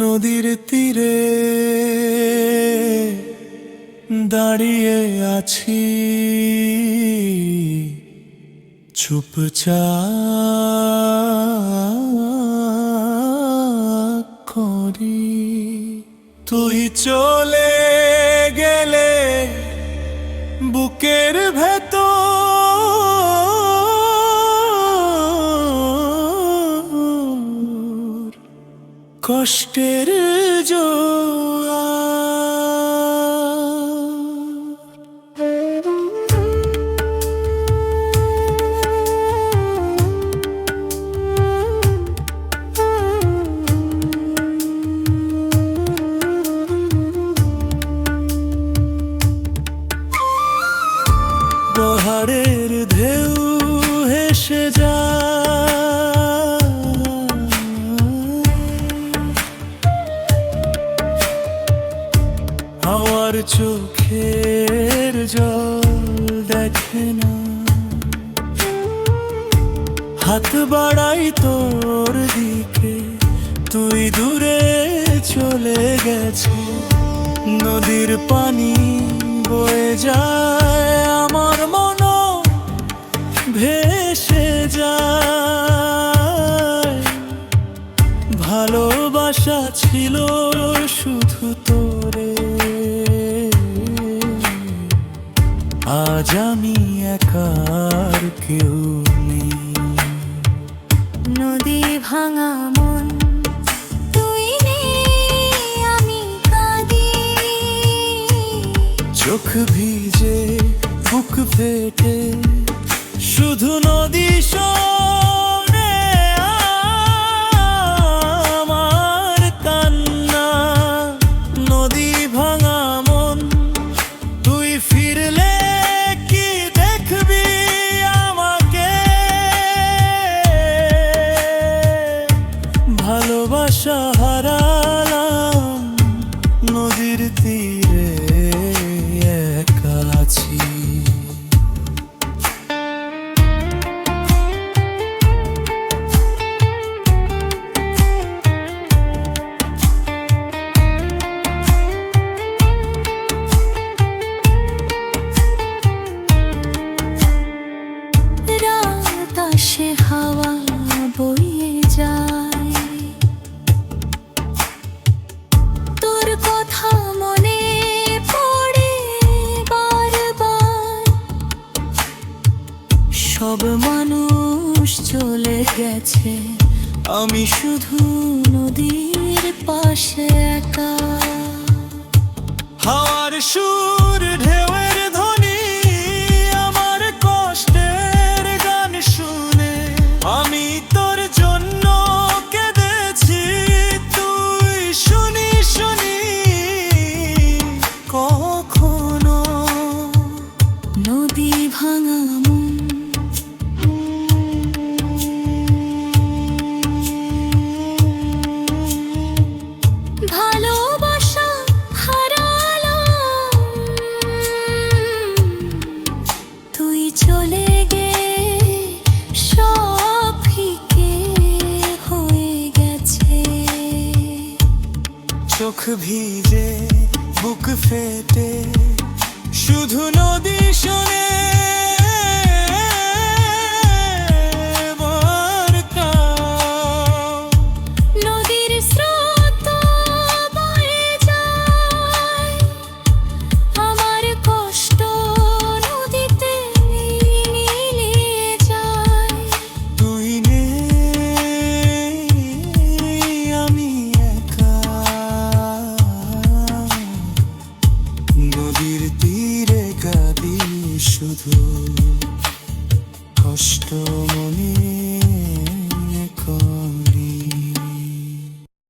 নদীর তীরে দাঁড়িয়ে আছি, চুপচাপ করি। তুই চলে গেলে বুকের ভেতর কষ্টের জোয়ার। পাহাড়ের ঢেউ হেসে যায়, আমার চোখের জল দেখে না। হাত বাড়াই তোর দিকে, তুই দূরে চলে গেছে। নদীর পানি বয়ে যায়, আমার মন ভেসে যায়। ভালোবাসা ছিল শুধু তোরে, আজ আমি একার কেউ নেই। নদী ভাঙা মন তুই নেই, আমি কাঁদি। চোখ ভিজে বুক ফেটে শুধু নদী শোনে আমার কান্না। নদী ভাঙা মন তুই ফিরলে কি দেখবি আমাকে? ভালোবাসা হারালাম নদীর তীরে একা আছি। রাত আসে, হাওয়া বয়ে যায়, তোর কথা মনে পড়ে বারবার। সব মানুষ চলে গেছে, আমি শুধু নদীর পাশে একা। হাওয়ার সুর ঢেউয়ের ধ্বনি আমার কষ্টের গান শুনে, আমি তোর জন্য কেঁদেছি। তুই শুনি শুনি কখনো? নদী ভাঙা মন ভালোবাসা হারালাম, তুই চলে গে সব ফিকে হয়ে গেছে। চোখ ভিজে বুক ফেটে শুধু নদী শোনে আমার কান। নদীর স্রোত বয়ে যায়, আমার কষ্ট নদীতে মিলিয়ে যায়। তুই নেই, আমি একা নদীর তীরে কাঁদি শুধু কষ্ট মনে।